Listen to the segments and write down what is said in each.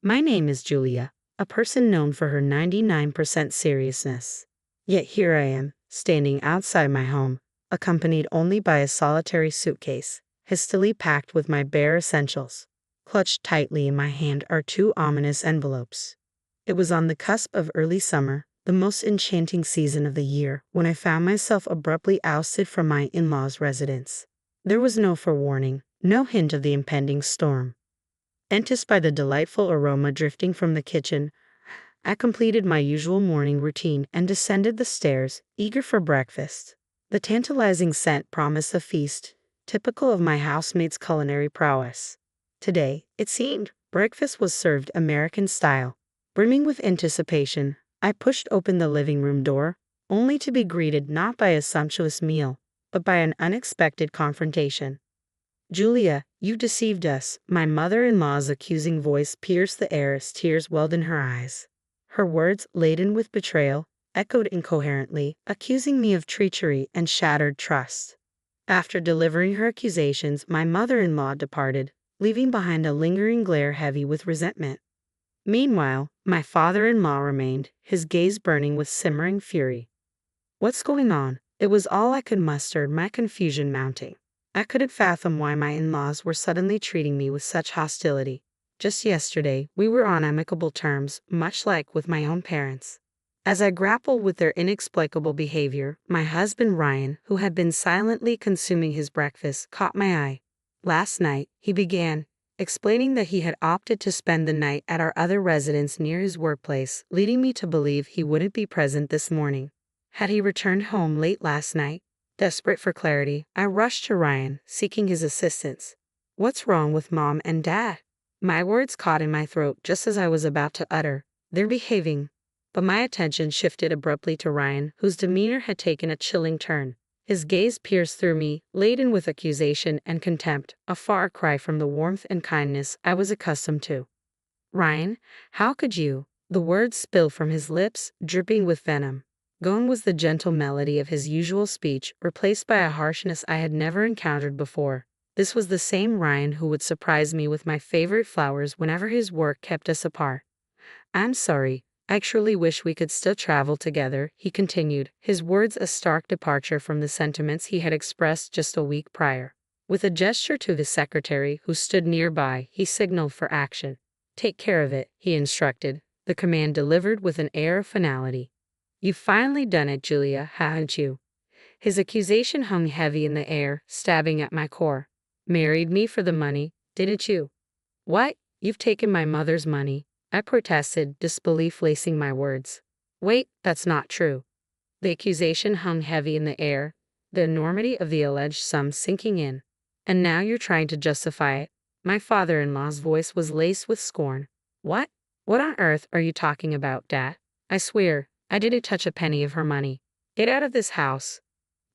My name is Julia, a person known for her 99% seriousness. Yet here I am, standing outside my home, accompanied only by a solitary suitcase, hastily packed with my bare essentials. Clutched tightly in my hand are two ominous envelopes. It was on the cusp of early summer, the most enchanting season of the year, when I found myself abruptly ousted from my in-laws' residence. There was no forewarning, no hint of the impending storm. Enticed by the delightful aroma drifting from the kitchen, I completed my usual morning routine and descended the stairs, eager for breakfast. The tantalizing scent promised a feast, typical of my housemate's culinary prowess. Today, it seemed, breakfast was served American style. Brimming with anticipation, I pushed open the living room door, only to be greeted not by a sumptuous meal, but by an unexpected confrontation. "Julia, you deceived us," my mother-in-law's accusing voice pierced the air as tears welled in her eyes. Her words, laden with betrayal, echoed incoherently, accusing me of treachery and shattered trust. After delivering her accusations, my mother-in-law departed, leaving behind a lingering glare heavy with resentment. Meanwhile, my father-in-law remained, his gaze burning with simmering fury. "What's going on?" It was all I could muster, my confusion mounting. I couldn't fathom why my in-laws were suddenly treating me with such hostility. Just yesterday, we were on amicable terms, much like with my own parents. As I grappled with their inexplicable behavior, my husband Ryan, who had been silently consuming his breakfast, caught my eye. "Last night," he began, explaining that he had opted to spend the night at our other residence near his workplace, leading me to believe he wouldn't be present this morning. Had he returned home late last night? Desperate for clarity, I rushed to Ryan, seeking his assistance. "What's wrong with Mom and Dad?" My words caught in my throat just as I was about to utter, "They're behaving." But my attention shifted abruptly to Ryan, whose demeanor had taken a chilling turn. His gaze pierced through me, laden with accusation and contempt, a far cry from the warmth and kindness I was accustomed to. "Ryan, how could you?" The words spilled from his lips, dripping with venom. Gone was the gentle melody of his usual speech, replaced by a harshness I had never encountered before. This was the same Ryan who would surprise me with my favorite flowers whenever his work kept us apart. "I'm sorry. I truly wish we could still travel together," he continued, his words a stark departure from the sentiments he had expressed just a week prior. With a gesture to his secretary, who stood nearby, he signaled for action. "Take care of it," he instructed, the command delivered with an air of finality. "You've finally done it, Julia, haven't you?" His accusation hung heavy in the air, stabbing at my core. "Married me for the money, didn't you?" "What? You've taken my mother's money," I protested, disbelief lacing my words. "Wait, that's not true." The accusation hung heavy in the air, the enormity of the alleged sum sinking in. "And now you're trying to justify it." My father-in-law's voice was laced with scorn. "What? What on earth are you talking about, Dad? I swear, I didn't touch a penny of her money. Get out of this house."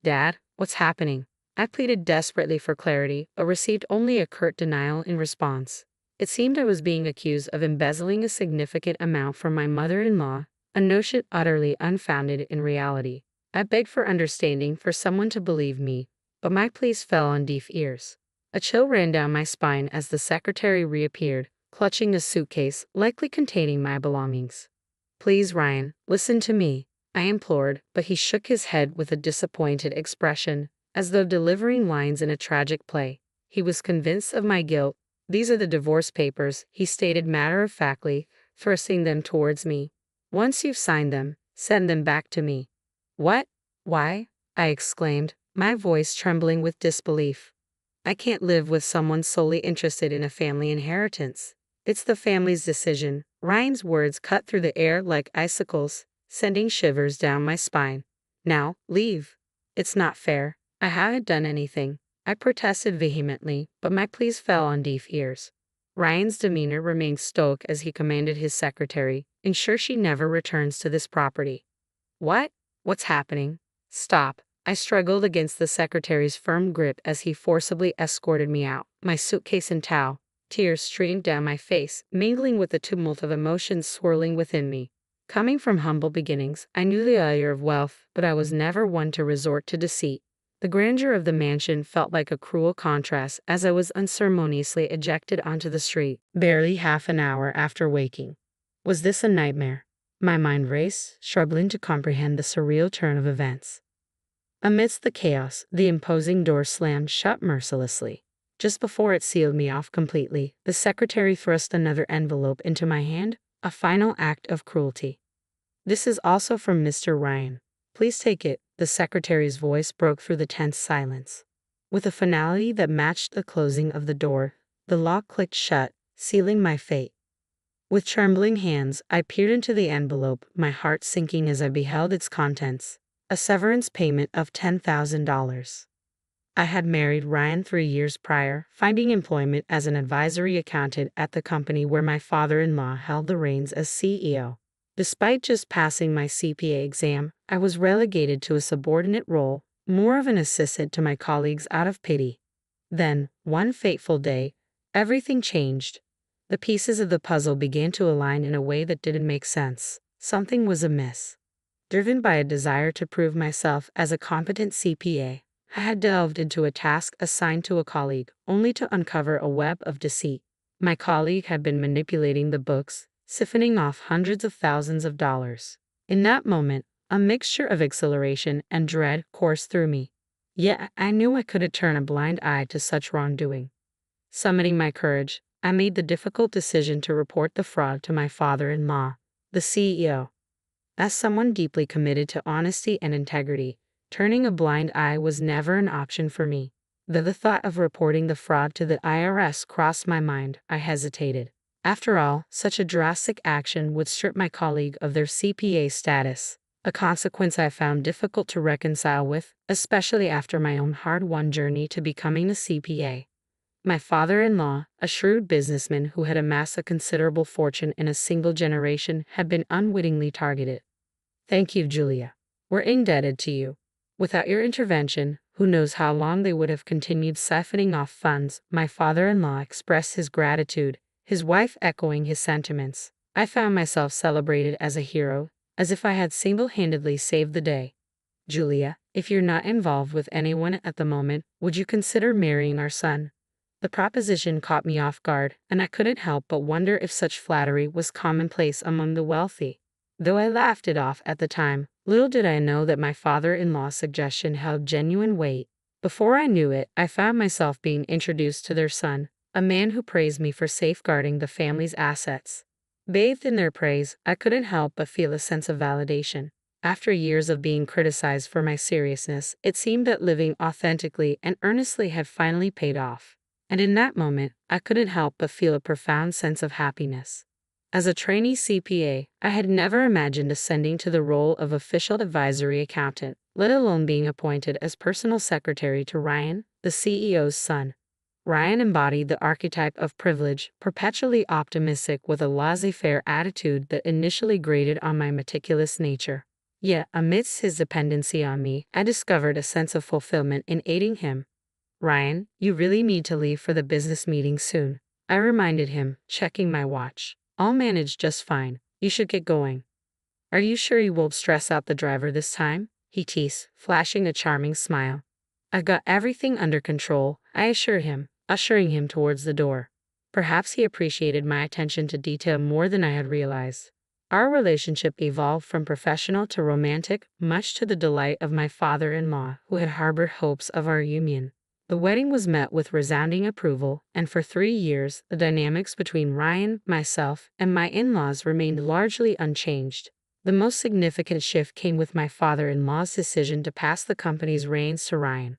"Dad, what's happening?" I pleaded desperately for clarity, but received only a curt denial in response. It seemed I was being accused of embezzling a significant amount from my mother-in-law, a notion utterly unfounded in reality. I begged for understanding, for someone to believe me, but my pleas fell on deaf ears. A chill ran down my spine as the secretary reappeared, clutching a suitcase, likely containing my belongings. "Please, Ryan, listen to me," I implored, but he shook his head with a disappointed expression, as though delivering lines in a tragic play. He was convinced of my guilt. "These are the divorce papers," he stated matter-of-factly, thrusting them towards me. "Once you've signed them, send them back to me." "What? Why?" I exclaimed, my voice trembling with disbelief. "I can't live with someone solely interested in a family inheritance. It's the family's decision." Ryan's words cut through the air like icicles, sending shivers down my spine. "Now, leave." "It's not fair. I haven't done anything," I protested vehemently, but my pleas fell on deaf ears. Ryan's demeanor remained stoic as he commanded his secretary, "Ensure she never returns to this property." "What? What's happening?" "Stop." I struggled against the secretary's firm grip as he forcibly escorted me out, my suitcase in tow. Tears streamed down my face, mingling with the tumult of emotions swirling within me. Coming from humble beginnings, I knew the allure of wealth, but I was never one to resort to deceit. The grandeur of the mansion felt like a cruel contrast as I was unceremoniously ejected onto the street, barely half an hour after waking. Was this a nightmare? My mind raced, struggling to comprehend the surreal turn of events. Amidst the chaos, the imposing door slammed shut mercilessly. Just before it sealed me off completely, the secretary thrust another envelope into my hand, a final act of cruelty. "This is also from Mr. Ryan. Please take it." The secretary's voice broke through the tense silence. With a finality that matched the closing of the door, the lock clicked shut, sealing my fate. With trembling hands, I peered into the envelope, my heart sinking as I beheld its contents: a severance payment of $10,000. I had married Ryan 3 years prior, finding employment as an advisory accountant at the company where my father-in-law held the reins as CEO. Despite just passing my CPA exam, I was relegated to a subordinate role, more of an assistant to my colleagues out of pity. Then, one fateful day, everything changed. The pieces of the puzzle began to align in a way that didn't make sense. Something was amiss. Driven by a desire to prove myself as a competent CPA, I had delved into a task assigned to a colleague, only to uncover a web of deceit. My colleague had been manipulating the books, siphoning off hundreds of thousands of dollars. In that moment, a mixture of exhilaration and dread coursed through me. Yet I knew I couldn't turn a blind eye to such wrongdoing. Summoning my courage, I made the difficult decision to report the fraud to my father-in-law, the CEO. As someone deeply committed to honesty and integrity, turning a blind eye was never an option for me. Though the thought of reporting the fraud to the IRS crossed my mind, I hesitated. After all, such a drastic action would strip my colleague of their CPA status, a consequence I found difficult to reconcile with, especially after my own hard-won journey to becoming a CPA. My father-in-law, a shrewd businessman who had amassed a considerable fortune in a single generation, had been unwittingly targeted. "Thank you, Julia. We're indebted to you. Without your intervention, who knows how long they would have continued siphoning off funds." My father-in-law expressed his gratitude, his wife echoing his sentiments. I found myself celebrated as a hero, as if I had single-handedly saved the day. "Julia, if you're not involved with anyone at the moment, would you consider marrying our son?" The proposition caught me off guard, and I couldn't help but wonder if such flattery was commonplace among the wealthy. Though I laughed it off at the time, little did I know that my father-in-law's suggestion held genuine weight. Before I knew it, I found myself being introduced to their son, a man who praised me for safeguarding the family's assets. Bathed in their praise, I couldn't help but feel a sense of validation. After years of being criticized for my seriousness, it seemed that living authentically and earnestly had finally paid off. And in that moment, I couldn't help but feel a profound sense of happiness. As a trainee CPA, I had never imagined ascending to the role of official advisory accountant, let alone being appointed as personal secretary to Ryan, the CEO's son. Ryan embodied the archetype of privilege, perpetually optimistic with a laissez-faire attitude that initially grated on my meticulous nature. Yet, amidst his dependency on me, I discovered a sense of fulfillment in aiding him. "Ryan, you really need to leave for the business meeting soon," I reminded him, checking my watch. "I'll manage just fine. You should get going." "Are you sure you won't stress out the driver this time?" he teased, flashing a charming smile. "I've got everything under control," I assured him, ushering him towards the door. Perhaps he appreciated my attention to detail more than I had realized. Our relationship evolved from professional to romantic, much to the delight of my father-in-law, who had harbored hopes of our union. The wedding was met with resounding approval, and for 3 years, the dynamics between Ryan, myself, and my in-laws remained largely unchanged. The most significant shift came with my father-in-law's decision to pass the company's reins to Ryan.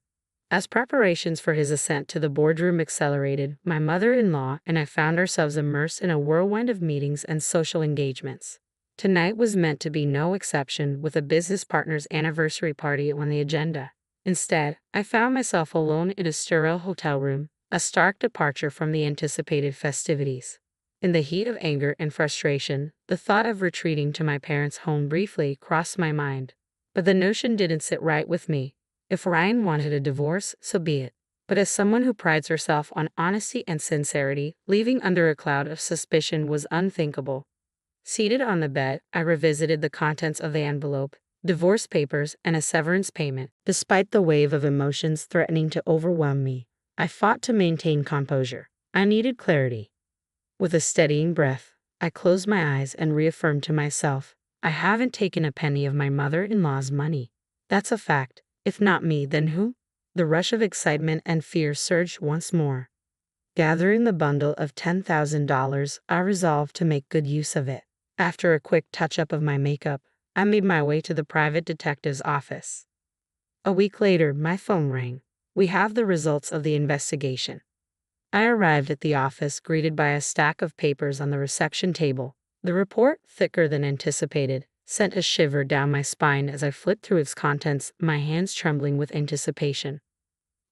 As preparations for his ascent to the boardroom accelerated, my mother-in-law and I found ourselves immersed in a whirlwind of meetings and social engagements. Tonight was meant to be no exception, with a business partner's anniversary party on the agenda. Instead, I found myself alone in a sterile hotel room, a stark departure from the anticipated festivities. In the heat of anger and frustration, the thought of retreating to my parents' home briefly crossed my mind. But the notion didn't sit right with me. If Ryan wanted a divorce, so be it. But as someone who prides herself on honesty and sincerity, leaving under a cloud of suspicion was unthinkable. Seated on the bed, I revisited the contents of the envelope. divorce papers, and a severance payment. Despite the wave of emotions threatening to overwhelm me, I fought to maintain composure. I needed clarity. With a steadying breath, I closed my eyes and reaffirmed to myself, I haven't taken a penny of my mother-in-law's money. That's a fact. If not me, then who? The rush of excitement and fear surged once more. Gathering the bundle of $10,000, I resolved to make good use of it. After a quick touch-up of my makeup, I made my way to the private detective's office. A week later, my phone rang. We have the results of the investigation. I arrived at the office greeted by a stack of papers on the reception table. The report, thicker than anticipated, sent a shiver down my spine as I flipped through its contents, my hands trembling with anticipation.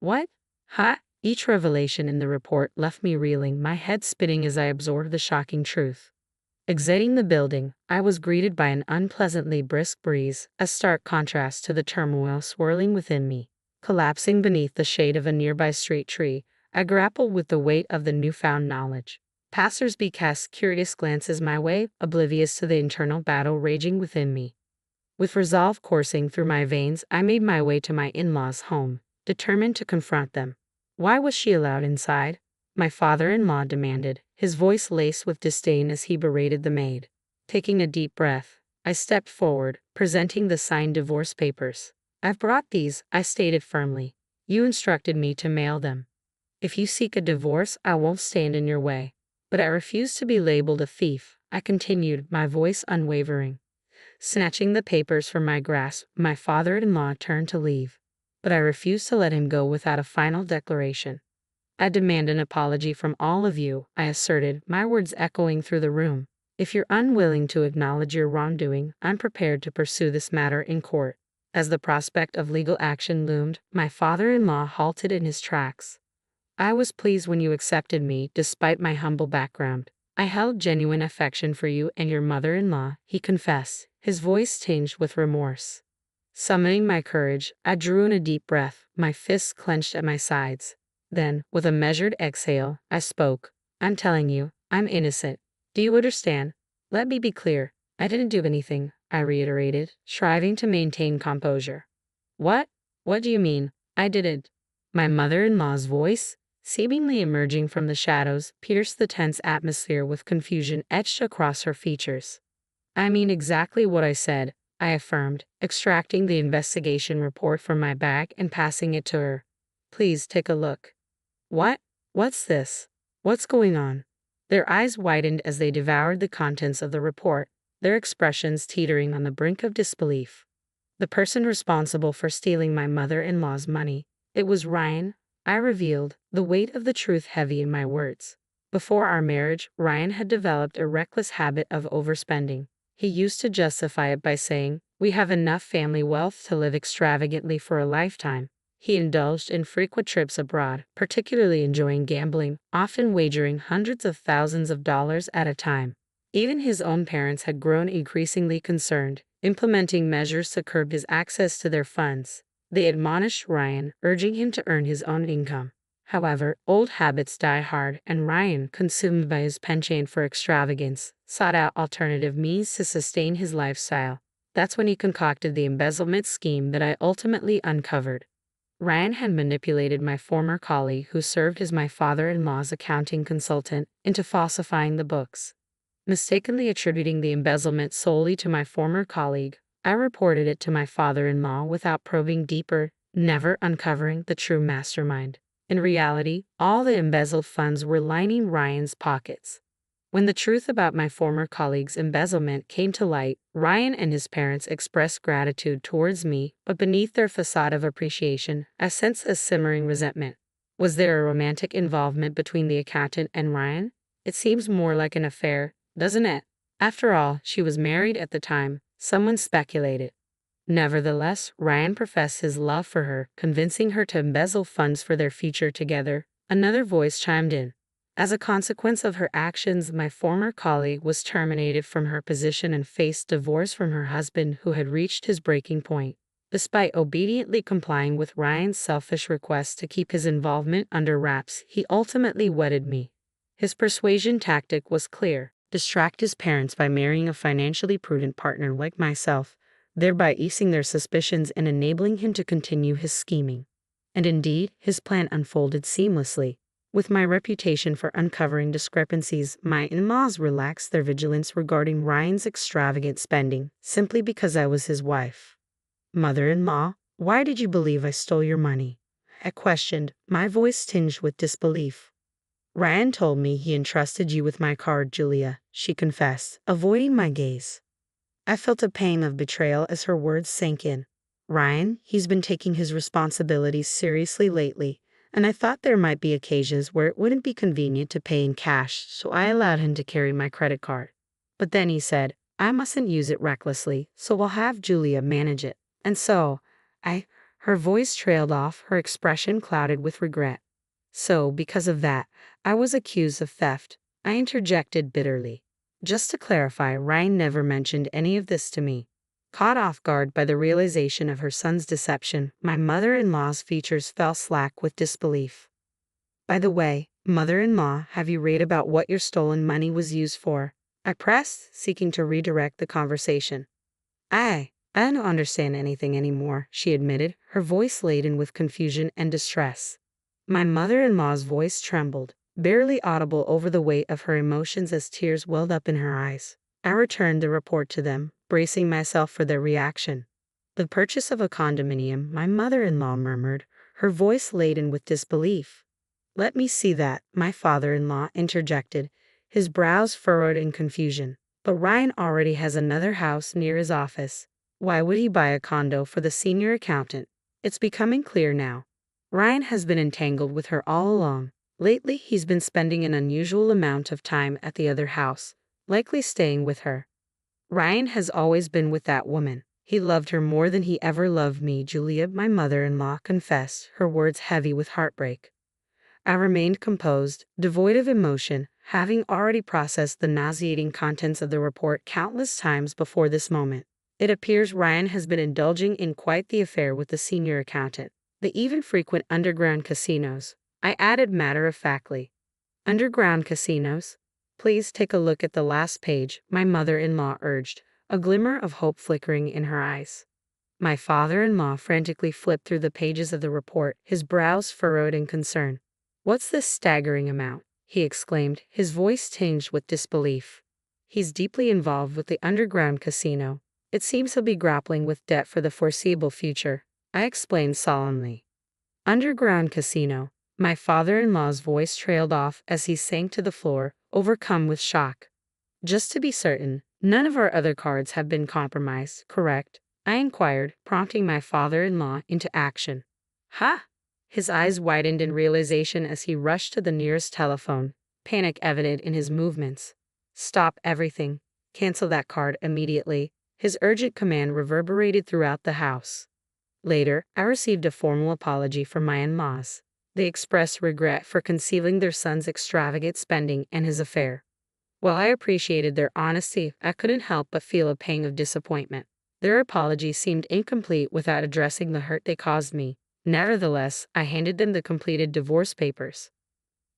What? Ha! Each revelation in the report left me reeling, my head spinning as I absorbed the shocking truth. Exiting the building, I was greeted by an unpleasantly brisk breeze, a stark contrast to the turmoil swirling within me. Collapsing beneath the shade of a nearby street tree, I grappled with the weight of the newfound knowledge. Passers-by cast curious glances my way, oblivious to the internal battle raging within me. With resolve coursing through my veins, I made my way to my in-laws' home, determined to confront them. Why was she allowed inside? My father-in-law demanded, his voice laced with disdain as he berated the maid. Taking a deep breath, I stepped forward, presenting the signed divorce papers. I've brought these, I stated firmly. You instructed me to mail them. If you seek a divorce, I won't stand in your way. But I refuse to be labeled a thief, I continued, my voice unwavering. Snatching the papers from my grasp, my father-in-law turned to leave. But I refused to let him go without a final declaration. I demand an apology from all of you, I asserted, my words echoing through the room. If you're unwilling to acknowledge your wrongdoing, I'm prepared to pursue this matter in court. As the prospect of legal action loomed, my father-in-law halted in his tracks. I was pleased when you accepted me, despite my humble background. I held genuine affection for you and your mother-in-law, he confessed, his voice tinged with remorse. Summoning my courage, I drew in a deep breath, my fists clenched at my sides. Then, with a measured exhale, I spoke. I'm telling you, I'm innocent. Do you understand? Let me be clear. I didn't do anything, I reiterated, striving to maintain composure. What? What do you mean? I didn't. My mother-in-law's voice, seemingly emerging from the shadows, pierced the tense atmosphere with confusion etched across her features. I mean exactly what I said, I affirmed, extracting the investigation report from my bag and passing it to her. Please take a look. What? What's this? What's going on? Their eyes widened as they devoured the contents of the report, their expressions teetering on the brink of disbelief. The person responsible for stealing my mother-in-law's money, it was Ryan, I revealed, the weight of the truth heavy in my words. Before our marriage, Ryan had developed a reckless habit of overspending. He used to justify it by saying, we have enough family wealth to live extravagantly for a lifetime. He indulged in frequent trips abroad, particularly enjoying gambling, often wagering hundreds of thousands of dollars at a time. Even his own parents had grown increasingly concerned, implementing measures to curb his access to their funds. They admonished Ryan, urging him to earn his own income. However, old habits die hard, and Ryan, consumed by his penchant for extravagance, sought out alternative means to sustain his lifestyle. That's when he concocted the embezzlement scheme that I ultimately uncovered. Ryan had manipulated my former colleague, who served as my father-in-law's accounting consultant, into falsifying the books. Mistakenly attributing the embezzlement solely to my former colleague, I reported it to my father-in-law without probing deeper, never uncovering the true mastermind. In reality, all the embezzled funds were lining Ryan's pockets. When the truth about my former colleague's embezzlement came to light, Ryan and his parents expressed gratitude towards me, but beneath their facade of appreciation, I sensed a simmering resentment. Was there a romantic involvement between the accountant and Ryan? It seems more like an affair, doesn't it? After all, she was married at the time, someone speculated. Nevertheless, Ryan professed his love for her, convincing her to embezzle funds for their future together. Another voice chimed in. As a consequence of her actions, my former colleague was terminated from her position and faced divorce from her husband, who had reached his breaking point. Despite obediently complying with Ryan's selfish request to keep his involvement under wraps, he ultimately wedded me. His persuasion tactic was clear: distract his parents by marrying a financially prudent partner like myself, thereby easing their suspicions and enabling him to continue his scheming. And indeed, his plan unfolded seamlessly. With my reputation for uncovering discrepancies, my in-laws relaxed their vigilance regarding Ryan's extravagant spending, simply because I was his wife. "Mother-in-law, why did you believe I stole your money?" I questioned, my voice tinged with disbelief. "Ryan told me he entrusted you with my card, Julia," she confessed, avoiding my gaze. I felt a pang of betrayal as her words sank in. "Ryan, he's been taking his responsibilities seriously lately, and I thought there might be occasions where it wouldn't be convenient to pay in cash, so I allowed him to carry my credit card. But then he said, I mustn't use it recklessly, so we'll have Julia manage it. And so, her voice trailed off, her expression clouded with regret. So, because of that, I was accused of theft. I interjected bitterly. Just to clarify, Ryan never mentioned any of this to me. Caught off guard by the realization of her son's deception, my mother-in-law's features fell slack with disbelief. "By the way, mother-in-law, have you read about what your stolen money was used for?" I pressed, seeking to redirect the conversation. I don't understand anything anymore," she admitted, her voice laden with confusion and distress. My mother-in-law's voice trembled, barely audible over the weight of her emotions as tears welled up in her eyes. I returned the report to them, bracing myself for their reaction. "The purchase of a condominium," my mother-in-law murmured, her voice laden with disbelief. "Let me see that," my father-in-law interjected, his brows furrowed in confusion. "But Ryan already has another house near his office. Why would he buy a condo for the senior accountant?" It's becoming clear now. Ryan has been entangled with her all along. Lately, he's been spending an unusual amount of time at the other house, likely staying with her. Ryan has always been with that woman. He loved her more than he ever loved me, Julia, my mother-in-law confessed, her words heavy with heartbreak. I remained composed, devoid of emotion, having already processed the nauseating contents of the report countless times before this moment. It appears Ryan has been indulging in quite the affair with the senior accountant. They even frequent underground casinos, I added matter-of-factly. "Underground casinos? Please take a look at the last page," my mother-in-law urged, a glimmer of hope flickering in her eyes. My father-in-law frantically flipped through the pages of the report, his brows furrowed in concern. "What's this staggering amount?" he exclaimed, his voice tinged with disbelief. "He's deeply involved with the underground casino. It seems he'll be grappling with debt for the foreseeable future," I explained solemnly. "Underground casino." My father-in-law's voice trailed off as he sank to the floor, overcome with shock. "Just to be certain, none of our other cards have been compromised, correct?" I inquired, prompting my father-in-law into action. "Ha!" His eyes widened in realization as he rushed to the nearest telephone, panic evident in his movements. "Stop everything. Cancel that card immediately." His urgent command reverberated throughout the house. Later, I received a formal apology from my in-laws. They expressed regret for concealing their son's extravagant spending and his affair. While I appreciated their honesty, I couldn't help but feel a pang of disappointment. Their apology seemed incomplete without addressing the hurt they caused me. Nevertheless, I handed them the completed divorce papers.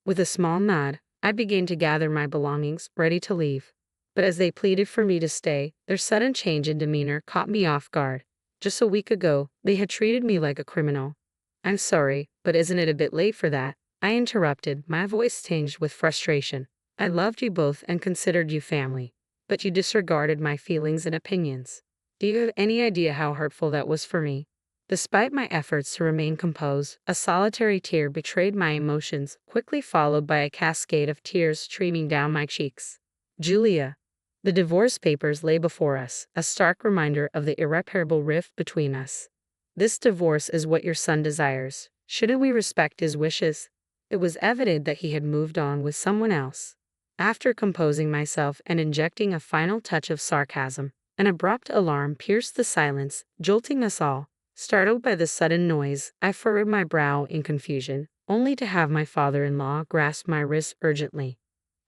With a small nod, I began to gather my belongings, ready to leave. But as they pleaded for me to stay, their sudden change in demeanor caught me off guard. Just a week ago, they had treated me like a criminal. "I'm sorry, but isn't it a bit late for that?" I interrupted, my voice tinged with frustration. "I loved you both and considered you family, but you disregarded my feelings and opinions. Do you have any idea how hurtful that was for me?" Despite my efforts to remain composed, a solitary tear betrayed my emotions, quickly followed by a cascade of tears streaming down my cheeks. "Julia." The divorce papers lay before us, a stark reminder of the irreparable rift between us. "This divorce is what your son desires. Shouldn't we respect his wishes?" It was evident that he had moved on with someone else. After composing myself and injecting a final touch of sarcasm, an abrupt alarm pierced the silence, jolting us all. Startled by the sudden noise, I furrowed my brow in confusion, only to have my father-in-law grasp my wrist urgently.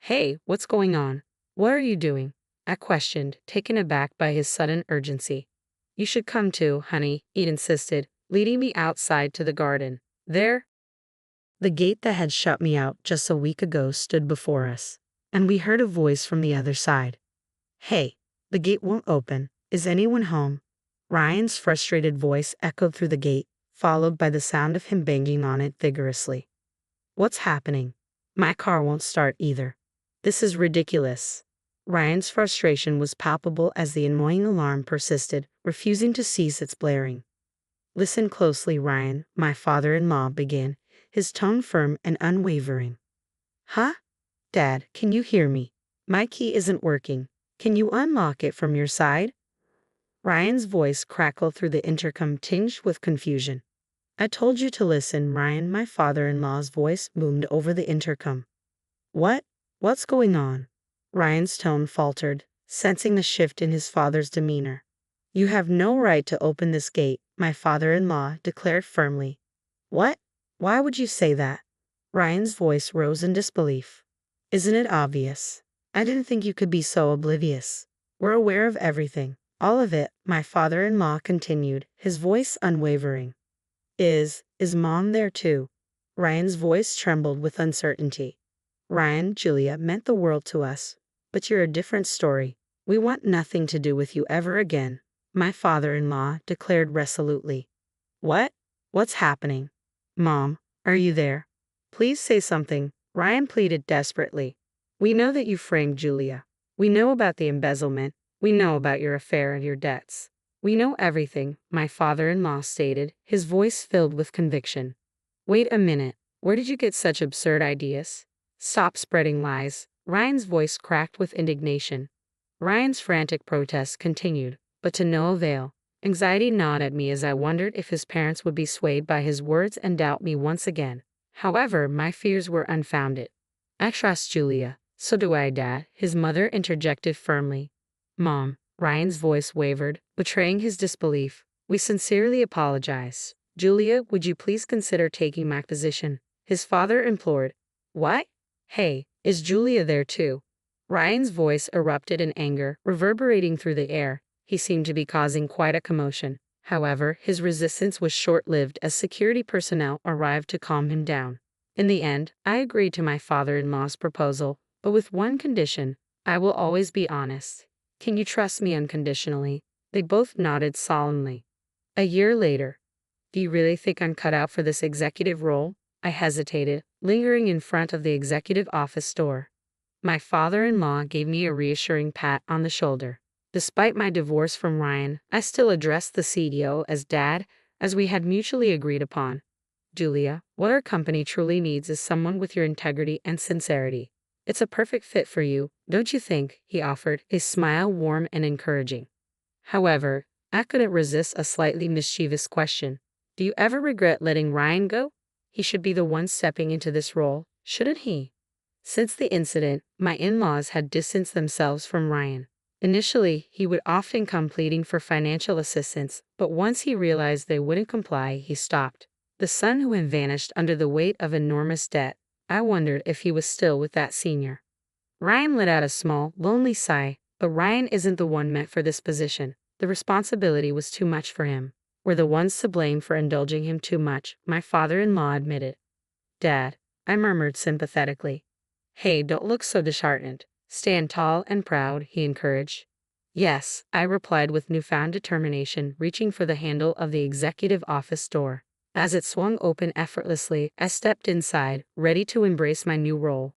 "Hey, what's going on? What are you doing?" I questioned, taken aback by his sudden urgency. "You should come too, honey," he insisted, leading me outside to the garden. There, the gate that had shut me out just a week ago stood before us, and we heard a voice from the other side. "Hey, the gate won't open. Is anyone home?" Ryan's frustrated voice echoed through the gate, followed by the sound of him banging on it vigorously. What's happening? My car won't start either. This is ridiculous. Ryan's frustration was palpable as the annoying alarm persisted, refusing to cease its blaring. Listen closely, Ryan, my father-in-law began, his tone firm and unwavering. Huh? Dad, can you hear me? My key isn't working. Can you unlock it from your side? Ryan's voice crackled through the intercom, tinged with confusion. I told you to listen, Ryan, my father-in-law's voice boomed over the intercom. What? What's going on? Ryan's tone faltered, sensing the shift in his father's demeanor. You have no right to open this gate, my father-in-law declared firmly. What? Why would you say that? Ryan's voice rose in disbelief. Isn't it obvious? I didn't think you could be so oblivious. We're aware of everything. All of it, my father-in-law continued, his voice unwavering. Is Mom there too? Ryan's voice trembled with uncertainty. Ryan, Julia meant the world to us. But you're a different story. We want nothing to do with you ever again, my father-in-law declared resolutely. What? What's happening? Mom, are you there? Please say something, Ryan pleaded desperately. We know that you framed Julia. We know about the embezzlement. We know about your affair and your debts. We know everything, my father-in-law stated, his voice filled with conviction. Wait a minute. Where did you get such absurd ideas? Stop spreading lies. Ryan's voice cracked with indignation. Ryan's frantic protests continued, but to no avail. Anxiety gnawed at me as I wondered if his parents would be swayed by his words and doubt me once again. However, my fears were unfounded. I trust Julia. So do I, Dad, his mother interjected firmly. Mom, Ryan's voice wavered, betraying his disbelief. We sincerely apologize. Julia, would you please consider taking my position? His father implored. What? Hey, is Julia there too? Ryan's voice erupted in anger, reverberating through the air. He seemed to be causing quite a commotion. However, his resistance was short-lived as security personnel arrived to calm him down. In the end, I agreed to my father-in-law's proposal, but with one condition: I will always be honest. Can you trust me unconditionally? They both nodded solemnly. A year later. Do you really think I'm cut out for this executive role? I hesitated, lingering in front of the executive office door. My father-in-law gave me a reassuring pat on the shoulder. Despite my divorce from Ryan, I still addressed the CEO as Dad, as we had mutually agreed upon. Julia, what our company truly needs is someone with your integrity and sincerity. It's a perfect fit for you, don't you think? He offered, his smile warm and encouraging. However, I couldn't resist a slightly mischievous question. Do you ever regret letting Ryan go? He should be the one stepping into this role, shouldn't he? Since the incident, my in-laws had distanced themselves from Ryan. Initially, he would often come pleading for financial assistance, but once he realized they wouldn't comply, he stopped. The son who had vanished under the weight of enormous debt. I wondered if he was still with that senior. Ryan let out a small, lonely sigh, but Ryan isn't the one meant for this position. The responsibility was too much for him. We're the ones to blame for indulging him too much, my father-in-law admitted. Dad, I murmured sympathetically. Hey, don't look so disheartened. Stand tall and proud, he encouraged. Yes, I replied with newfound determination, reaching for the handle of the executive office door. As it swung open effortlessly, I stepped inside, ready to embrace my new role.